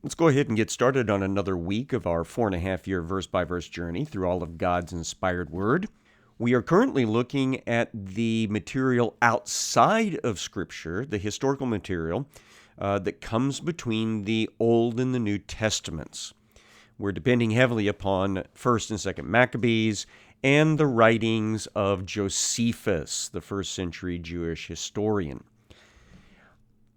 Let's go ahead and get started on another week of our 4.5-year verse-by-verse journey through all of God's inspired Word. We are currently looking at the material outside of Scripture, the historical material that comes between the Old and the New Testaments. We're depending heavily upon 1st and 2nd Maccabees and the writings of Josephus, the first century Jewish historian.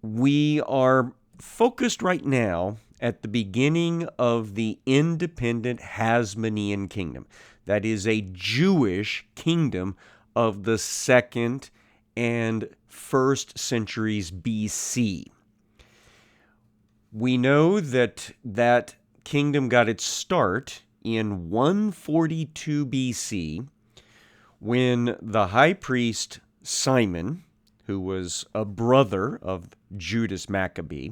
We are focused right now at the beginning of the independent Hasmonean kingdom. That is a Jewish kingdom of the 2nd and 1st centuries BC. We know that that kingdom got its start in 142 BC when the high priest Simon, who was a brother of Judas Maccabee,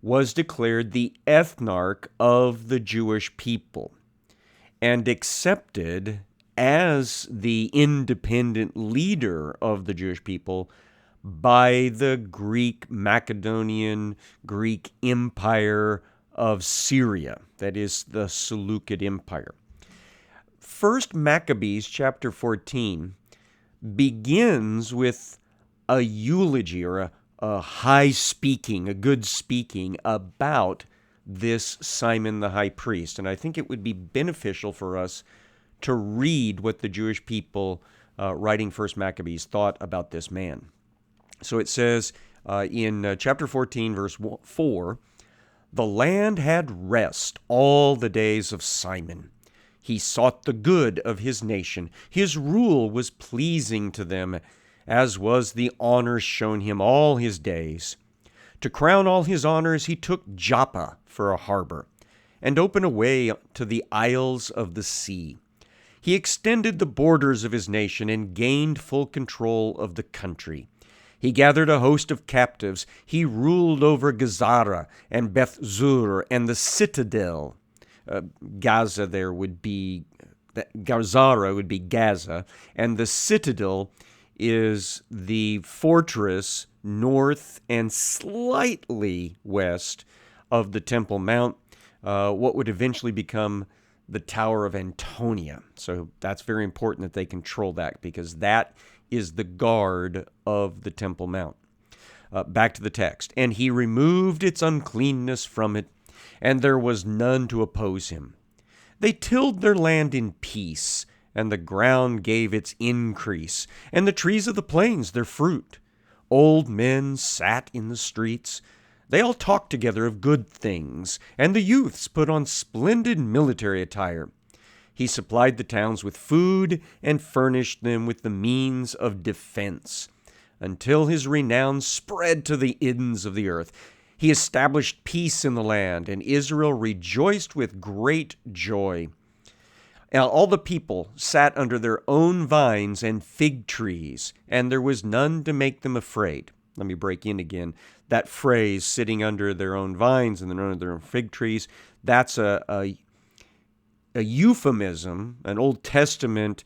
was declared the ethnarch of the Jewish people and accepted as the independent leader of the Jewish people by the Macedonian Greek Empire of Syria, that is the Seleucid Empire. 1st Maccabees chapter 14 begins with a eulogy or a high speaking, a good speaking about this Simon the high priest. And I think it would be beneficial for us to read what the Jewish people writing 1st Maccabees thought about this man. So it says in chapter 14, verse 4, "The land had rest all the days of Simon. He sought the good of his nation. His rule was pleasing to them, as was the honor shown him all his days. To crown all his honors, he took Joppa for a harbor, and opened a way to the isles of the sea. He extended the borders of his nation and gained full control of the country. He gathered a host of captives. He ruled over Gazara and Beth Zur and the citadel." Gaza there would be, Gazara would be Gaza, and the citadel is the fortress north and slightly west of the Temple Mount, what would eventually become the Tower of Antonia. So that's very important that they control that, because that is the guard of the Temple Mount. Back to the text. "And he removed its uncleanness from it, and there was none to oppose him. They tilled their land in peace, and the ground gave its increase, and the trees of the plains their fruit. Old men sat in the streets. They all talked together of good things, and the youths put on splendid military attire. He supplied the towns with food and furnished them with the means of defense, until his renown spread to the ends of the earth. He established peace in the land, and Israel rejoiced with great joy. Now, all the people sat under their own vines and fig trees, and there was none to make them afraid." Let me break in again. That phrase, sitting under their own vines and under their own fig trees, that's a euphemism, an Old Testament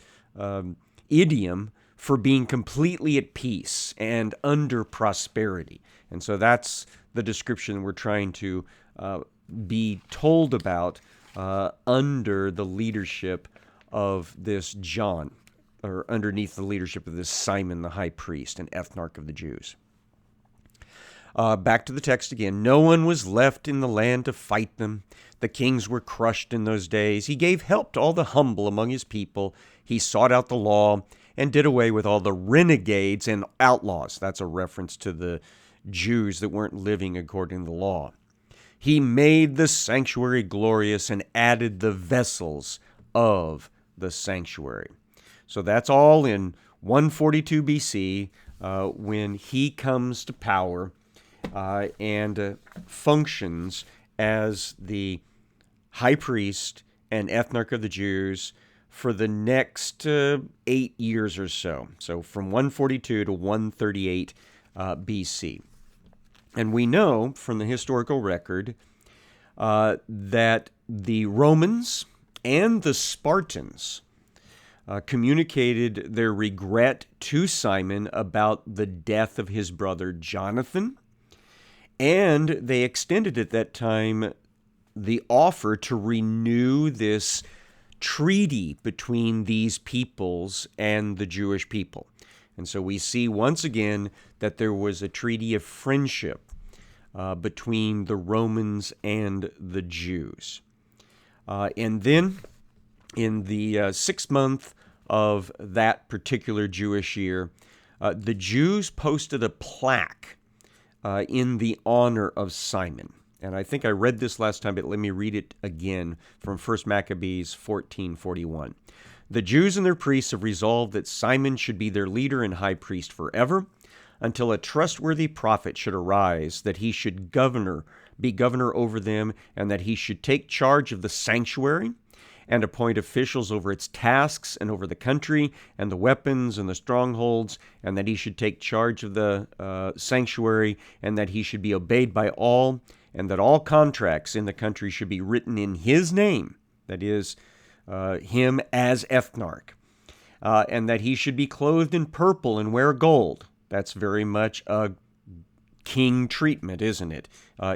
idiom for being completely at peace and under prosperity. And so that's the description we're trying to be told about under the leadership of this John, or underneath the leadership of this Simon the high priest and ethnarch of the Jews. Back to the text again. "No one was left in the land to fight them. The kings were crushed in those days. He gave help to all the humble among his people. He sought out the law and did away with all the renegades and outlaws." That's a reference to the Jews that weren't living according to the law. "He made the sanctuary glorious and added the vessels of the sanctuary." So that's all in 142 BC when he comes to power and functions as the high priest and ethnarch of the Jews for the next 8 years or so. So from 142 to 138 BC. And we know from the historical record that the Romans and the Spartans communicated their regret to Simon about the death of his brother Jonathan, And they extended at that time the offer to renew this treaty between these peoples and the Jewish people. And so we see once again that there was a treaty of friendship between the Romans and the Jews. And then in the 6th month of that particular Jewish year, the Jews posted a plaque in the honor of Simon. And I think I read this last time, but let me read it again from 1 Maccabees 14:41. The Jews and their priests have resolved that Simon should be their leader and high priest forever, until a trustworthy prophet should arise, that he should be governor over them, and that he should take charge of the sanctuary and appoint officials over its tasks and over the country and the weapons and the strongholds, and that he should take charge of the sanctuary, and that he should be obeyed by all, and that all contracts in the country should be written in his name, that is, him as ethnarch, and that he should be clothed in purple and wear gold. That's very much a king treatment, isn't it,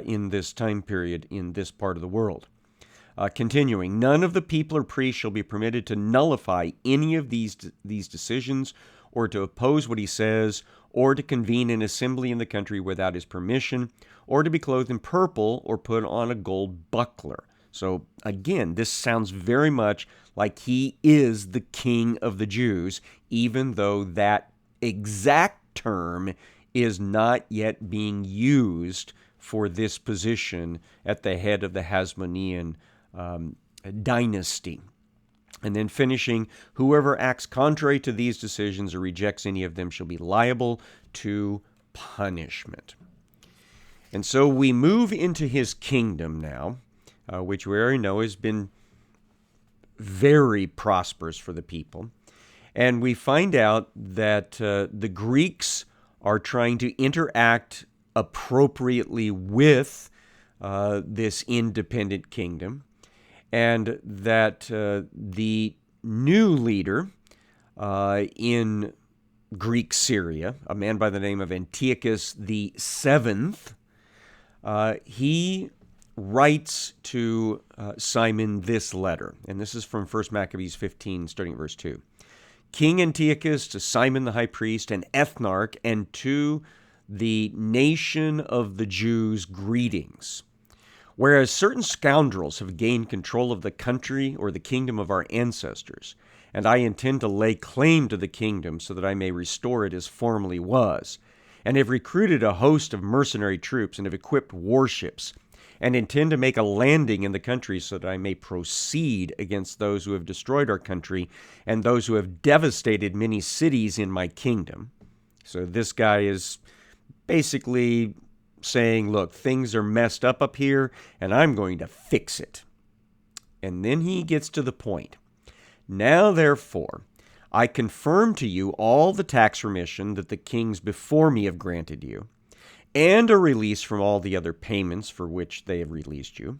in this time period in this part of the world. Continuing, none of the people or priests shall be permitted to nullify any of these decisions, or to oppose what he says, or to convene an assembly in the country without his permission, or to be clothed in purple, or put on a gold buckler. So again, this sounds very much like he is the king of the Jews, even though that exact term is not yet being used for this position at the head of the Hasmonean dynasty. And then finishing, whoever acts contrary to these decisions or rejects any of them shall be liable to punishment. And so we move into his kingdom now, which we already know has been very prosperous for the people. And we find out that the Greeks are trying to interact appropriately with this independent kingdom, and that the new leader in Greek Syria, a man by the name of Antiochus the Seventh, he writes to Simon this letter, and this is from 1 Maccabees 15, starting at verse 2. King Antiochus to Simon the high priest and ethnarch, and to the nation of the Jews, greetings. Whereas certain scoundrels have gained control of the country or the kingdom of our ancestors, and I intend to lay claim to the kingdom so that I may restore it as formerly was, and have recruited a host of mercenary troops and have equipped warships, and intend to make a landing in the country so that I may proceed against those who have destroyed our country and those who have devastated many cities in my kingdom. So this guy is basically saying, look, things are messed up here, and I'm going to fix it. And then he gets to the point. Now, therefore, I confirm to you all the tax remission that the kings before me have granted you, and a release from all the other payments for which they have released you.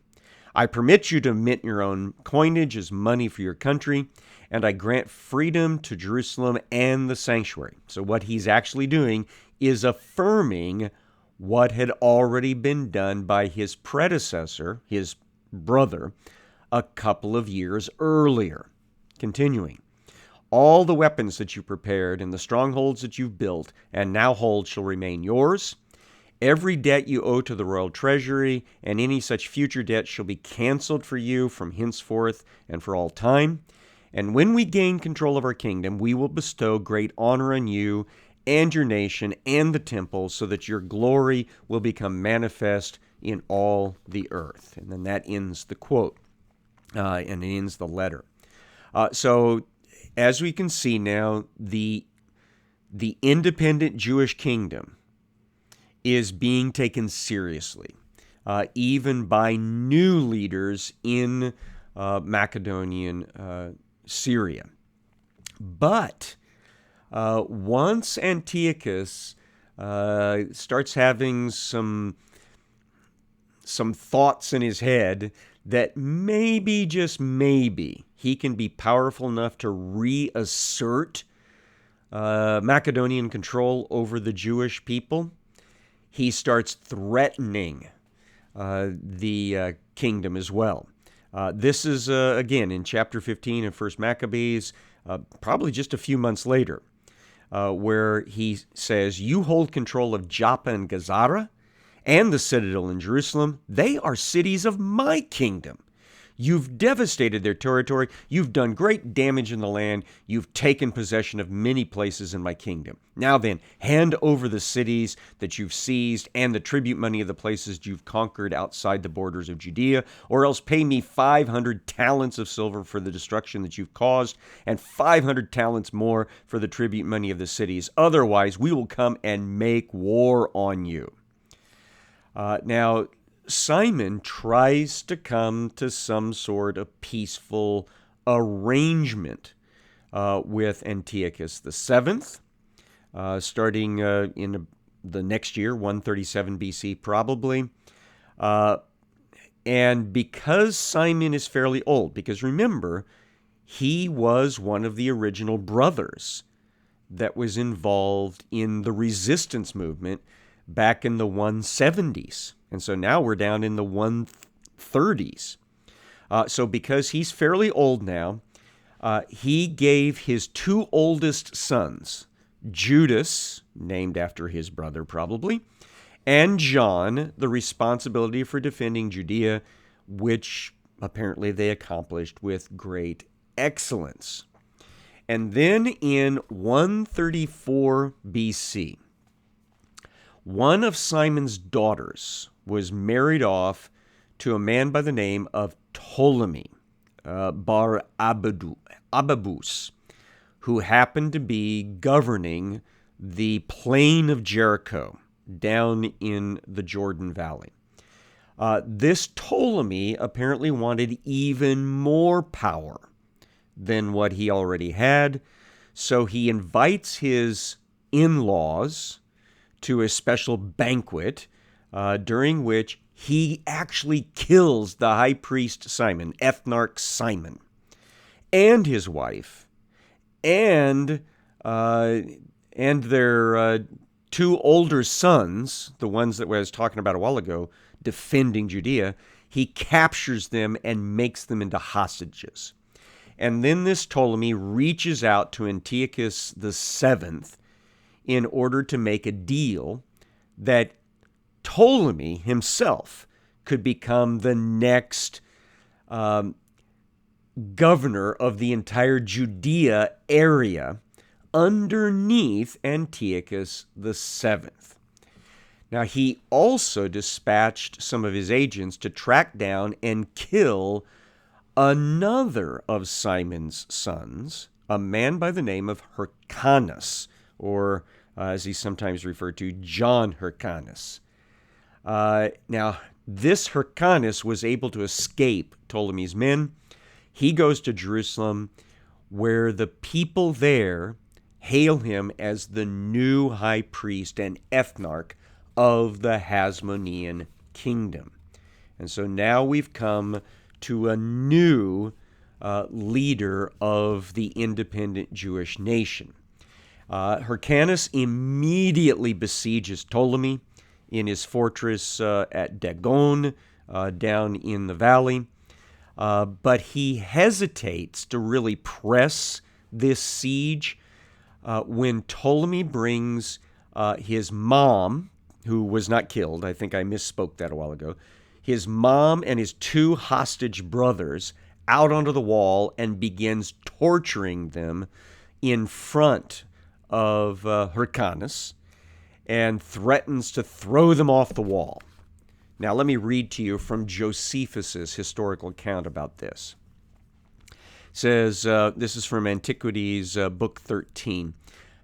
I permit you to mint your own coinage as money for your country, and I grant freedom to Jerusalem and the sanctuary. So what he's actually doing is affirming what had already been done by his predecessor, his brother, a couple of years earlier. Continuing, all the weapons that you prepared and the strongholds that you've built and now hold shall remain yours. Every debt you owe to the royal treasury and any such future debt shall be canceled for you from henceforth and for all time. And when we gain control of our kingdom, we will bestow great honor on you and your nation and the temple, so that your glory will become manifest in all the earth. And then that ends the quote, and it ends the letter. So as we can see now, the independent Jewish kingdom is being taken seriously, even by new leaders in Macedonian Syria. But once Antiochus starts having some thoughts in his head that maybe, just maybe, he can be powerful enough to reassert Macedonian control over the Jewish people, he starts threatening the kingdom as well. This is, again, in chapter 15 of 1 Maccabees, probably just a few months later, where he says, "You hold control of Joppa and Gazara and the citadel in Jerusalem. They are cities of my kingdom. You've devastated their territory. You've done great damage in the land. You've taken possession of many places in my kingdom. Now then, hand over the cities that you've seized and the tribute money of the places you've conquered outside the borders of Judea, or else pay me 500 talents of silver for the destruction that you've caused, and 500 talents more for the tribute money of the cities. Otherwise, we will come and make war on you." Now, Simon tries to come to some sort of peaceful arrangement with Antiochus VII, starting in the next year, 137 BC probably. And because Simon is fairly old, because remember, he was one of the original brothers that was involved in the resistance movement back in the 170s. And so now we're down in the 130s. So because he's fairly old now, he gave his two oldest sons, Judas, named after his brother probably, and John, the responsibility for defending Judea, which apparently they accomplished with great excellence. And then in 134 BC, one of Simon's daughters was married off to a man by the name of Ptolemy bar Ababus, who happened to be governing the plain of Jericho down in the Jordan Valley. This Ptolemy apparently wanted even more power than what he already had, so he invites his in-laws to a special banquet during which he actually kills the high priest Simon, ethnarch Simon, and his wife, and their two older sons, the ones that I was talking about a while ago, defending Judea. He captures them and makes them into hostages. And then this Ptolemy reaches out to Antiochus VII in order to make a deal that Ptolemy himself could become the next governor of the entire Judea area underneath Antiochus VII. Now, he also dispatched some of his agents to track down and kill another of Simon's sons, a man by the name of Hyrcanus, or as he's sometimes referred to, John Hyrcanus. Now, this Hyrcanus was able to escape Ptolemy's men. He goes to Jerusalem, where the people there hail him as the new high priest and ethnarch of the Hasmonean kingdom. And so now we've come to a new leader of the independent Jewish nation. Hyrcanus immediately besieges Ptolemy in his fortress at Dagon, down in the valley. But he hesitates to really press this siege when Ptolemy brings his mom, who was not killed. I think I misspoke that a while ago. His mom and his two hostage brothers out onto the wall and begins torturing them in front of Hyrcanus and threatens to throw them off the wall. Now, let me read to you from Josephus's historical account about this. It says, this is from Antiquities, book 13.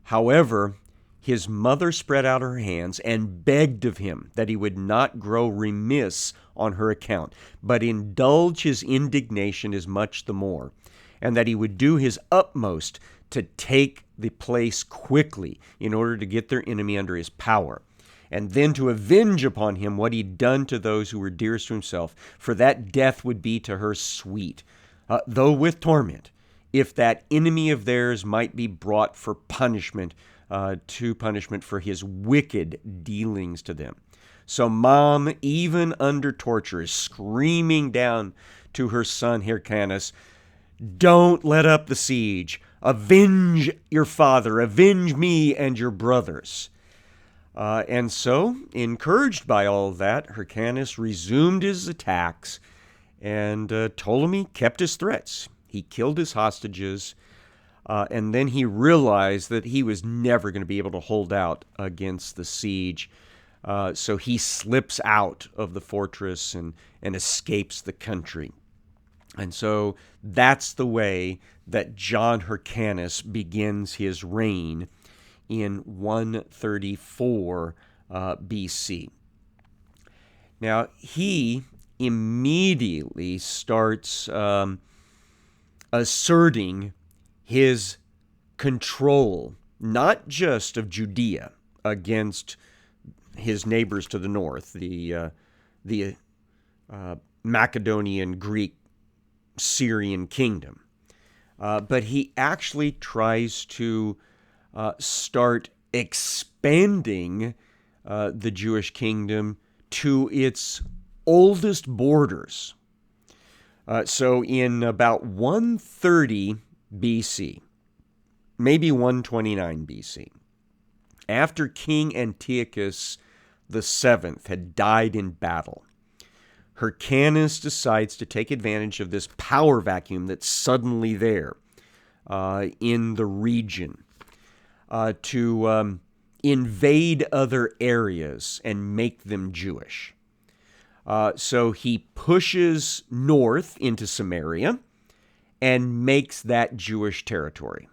"However, his mother spread out her hands and begged of him that he would not grow remiss on her account, but indulge his indignation as much the more, and that he would do his utmost to take the place quickly in order to get their enemy under his power, and then to avenge upon him what he'd done to those who were dearest to himself, for that death would be to her sweet, though with torment, if that enemy of theirs might be brought for punishment to punishment for his wicked dealings to them. So Mom, even under torture, is screaming down to her son Hyrcanus, "Don't let up the siege. Avenge your father. Avenge me and your brothers." And so, encouraged by all of that, Hyrcanus resumed his attacks, and Ptolemy kept his threats. He killed his hostages, and then he realized that he was never going to be able to hold out against the siege. So he slips out of the fortress and escapes the country. And so that's the way that John Hyrcanus begins his reign in 134 BC. Now, he immediately starts asserting his control, not just of Judea against his neighbors to the north, the Macedonian, Greek, Syrian kingdom, but he actually tries to start expanding the Jewish kingdom to its oldest borders. So in about 130 BC, maybe 129 BC, after King Antiochus VII had died in battle, Hyrcanus decides to take advantage of this power vacuum that's suddenly there in the region to invade other areas and make them Jewish. So he pushes north into Samaria and makes that Jewish territory.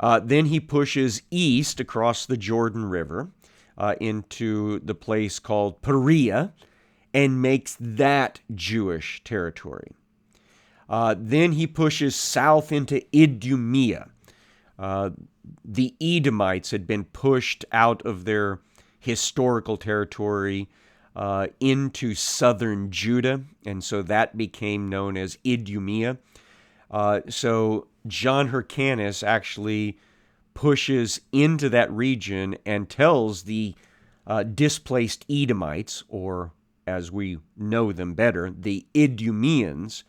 Then he pushes east across the Jordan River into the place called Perea and makes that Jewish territory. Then he pushes south into Idumea. The Edomites had been pushed out of their historical territory into southern Judah, and so that became known as Idumea. So John Hyrcanus actually pushes into that region and tells the displaced Edomites, or as we know them better, the Idumeans,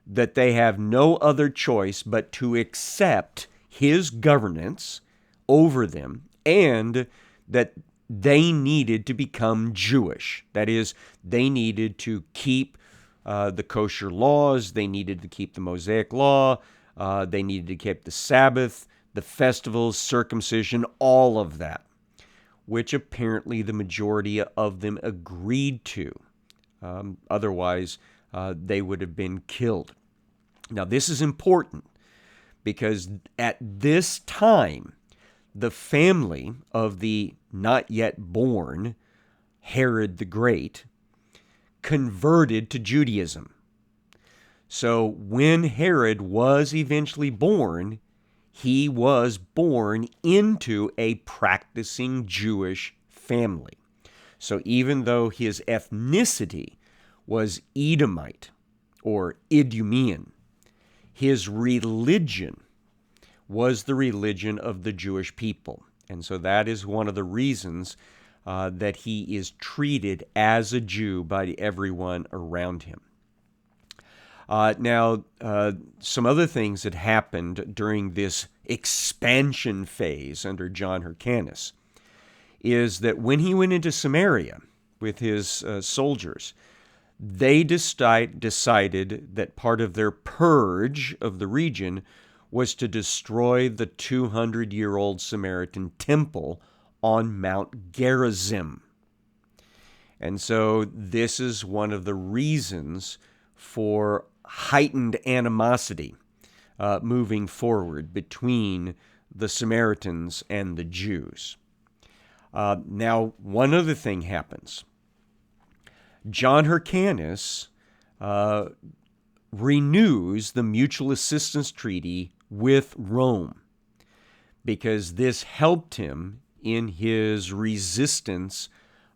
that they have no other choice but to accept his governance over them, and that they needed to become Jewish. That is, they needed to keep the kosher laws, they needed to keep the Mosaic law, they needed to keep the Sabbath, the festivals, circumcision, all of that, which apparently the majority of them agreed to. Otherwise, they would have been killed. Now, this is important because at this time, the family of the not yet born Herod the Great converted to Judaism. So when Herod was eventually born, he was born into a practicing Jewish family. So even though his ethnicity was Edomite or Idumean, his religion was the religion of the Jewish people. And so that is one of the reasons that he is treated as a Jew by everyone around him. Now, some other things that happened during this expansion phase under John Hyrcanus is that when he went into Samaria with his soldiers, they decided that part of their purge of the region was to destroy the 200-year-old Samaritan temple on Mount Gerizim. And so this is one of the reasons for heightened animosity moving forward between the Samaritans and the Jews. Now, one other thing happens. John Hyrcanus renews the mutual assistance treaty with Rome because this helped him in his resistance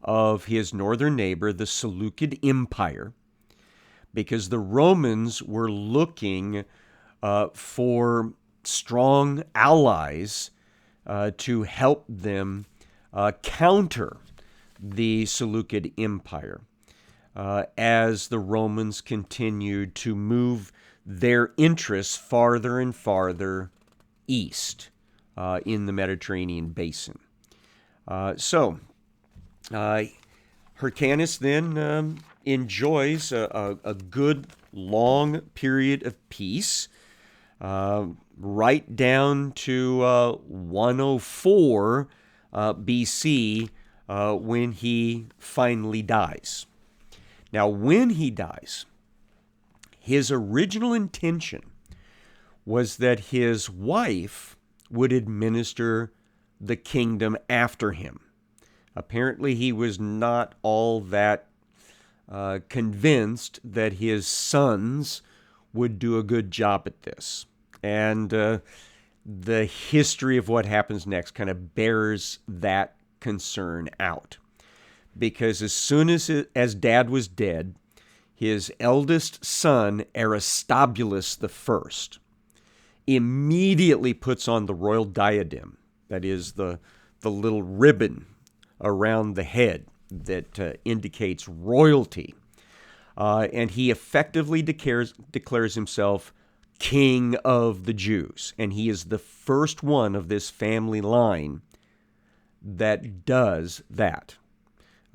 of his northern neighbor, the Seleucid Empire, because the Romans were looking for strong allies to help them counter the Seleucid Empire as the Romans continued to move their interests farther and farther east in the Mediterranean basin. So Hyrcanus then enjoys a good long period of peace, right down to 104 BC when he finally dies. Now, when he dies, his original intention was that his wife would administer the kingdom after him. Apparently, he was not all that convinced that his sons would do a good job at this. And the history of what happens next kind of bears that concern out. Because as soon as Dad was dead, his eldest son, Aristobulus I, immediately puts on the royal diadem, that is the little ribbon around the head that indicates royalty. And he effectively declares himself King of the Jews. And he is the first one of this family line that does that.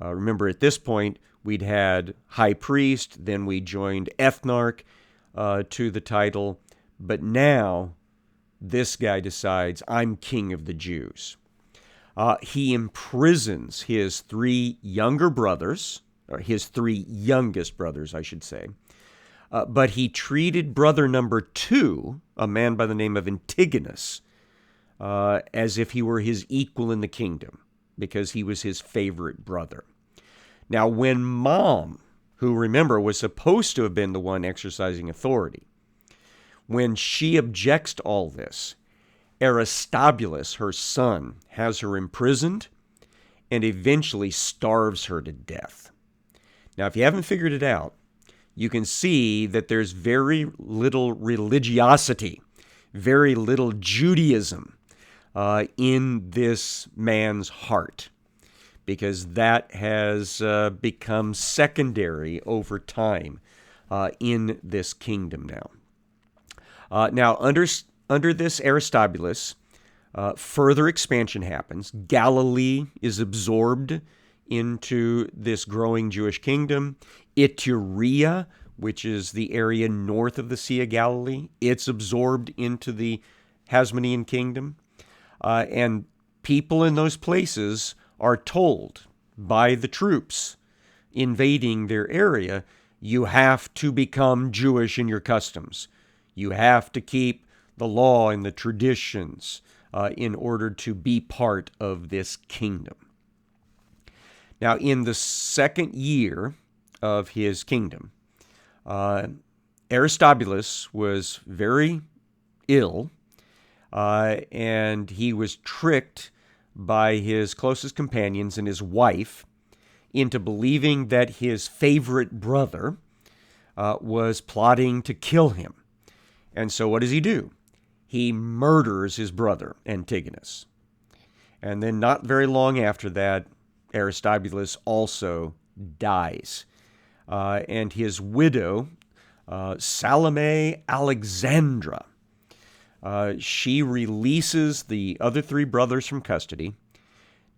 Remember, at this point, we'd had high priest, then we joined ethnarch to the title, but now this guy decides, I'm king of the Jews. He imprisons his three younger brothers, or his three youngest brothers, I should say, but he treated brother number 2, a man by the name of Antigonus, as if he were his equal in the kingdom, because he was his favorite brother. Now, when Mom, who, remember, was supposed to have been the one exercising authority, when she objects to all this, Aristobulus, her son, has her imprisoned and eventually starves her to death. Now, if you haven't figured it out, you can see that there's very little religiosity, very little Judaism in this man's heart, because that has become secondary over time in this kingdom now. Now, under this Aristobulus, further expansion happens. Galilee is absorbed into this growing Jewish kingdom. Iturea, which is the area north of the Sea of Galilee, it's absorbed into the Hasmonean kingdom. And people in those places are told by the troops invading their area, you have to become Jewish in your customs. You have to keep the law and the traditions in order to be part of this kingdom. Now, in the second year of his kingdom, Aristobulus was very ill, and he was tricked by his closest companions and his wife into believing that his favorite brother was plotting to kill him. And so what does he do? He murders his brother, Antigonus. And then not very long after that, Aristobulus also dies. And his widow, Salome Alexandra, she releases the other 3 brothers from custody,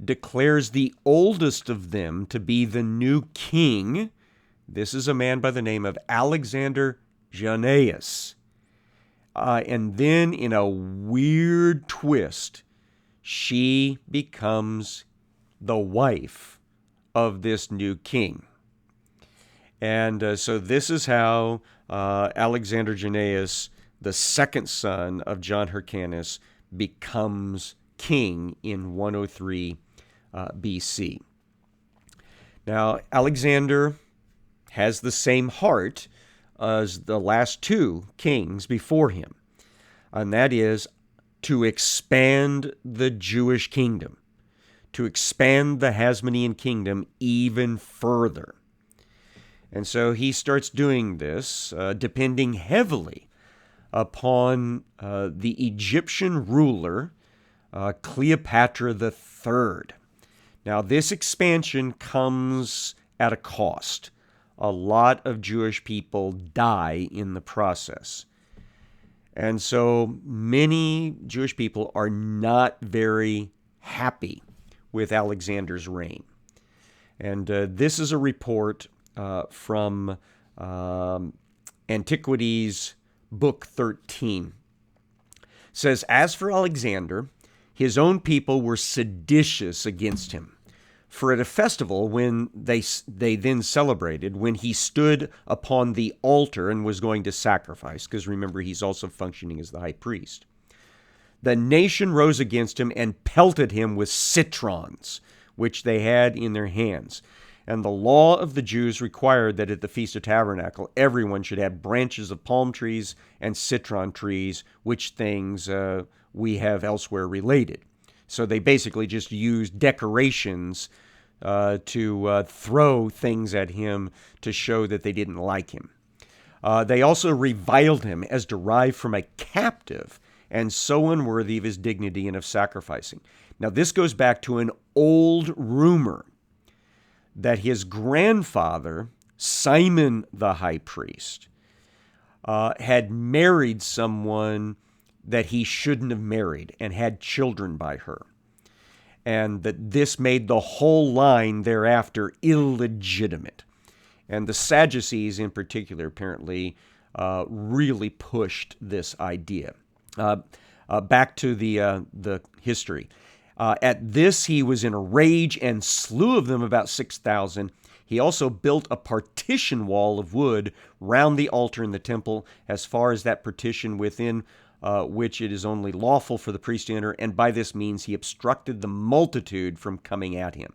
declares the oldest of them to be the new king. This is a man by the name of Alexander Jannaeus. And then, in a weird twist, she becomes the wife of this new king. And so this is how Alexander Jannaeus, the second son of John Hyrcanus, becomes king in 103 BC. Now, Alexander has the same heart as the last 2 kings before him, and that is to expand the Jewish kingdom, to expand the Hasmonean kingdom even further. And so he starts doing this, depending heavily upon the Egyptian ruler Cleopatra the Third. Now, this expansion comes at a cost. A lot of Jewish people die in the process. And so many Jewish people are not very happy with Alexander's reign. And this is a report from Antiquities, Book 13. It says, as for Alexander, his own people were seditious against him. For at a festival, when they then celebrated, when he stood upon the altar and was going to sacrifice, because remember, he's also functioning as the high priest, the nation rose against him and pelted him with citrons, which they had in their hands. And the law of the Jews required that at the Feast of Tabernacle, everyone should have branches of palm trees and citron trees, which things we have elsewhere related. So they basically just used decorations to throw things at him to show that they didn't like him. They also reviled him as derived from a captive and so unworthy of his dignity and of sacrificing. Now, this goes back to an old rumor that his grandfather, Simon the high priest, had married someone that he shouldn't have married and had children by her. And that this made the whole line thereafter illegitimate. And the Sadducees in particular apparently really pushed this idea. Back to the history. At this he was in a rage and slew of them about 6,000. He also built a partition wall of wood round the altar in the temple, as far as that partition within which it is only lawful for the priest to enter, and by this means he obstructed the multitude from coming at him.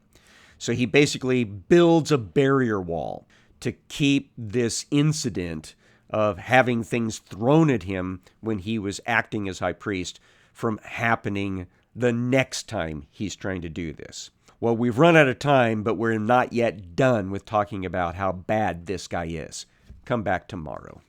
So he basically builds a barrier wall to keep this incident of having things thrown at him when he was acting as high priest from happening the next time he's trying to do this. Well, we've run out of time, but we're not yet done with talking about how bad this guy is. Come back tomorrow.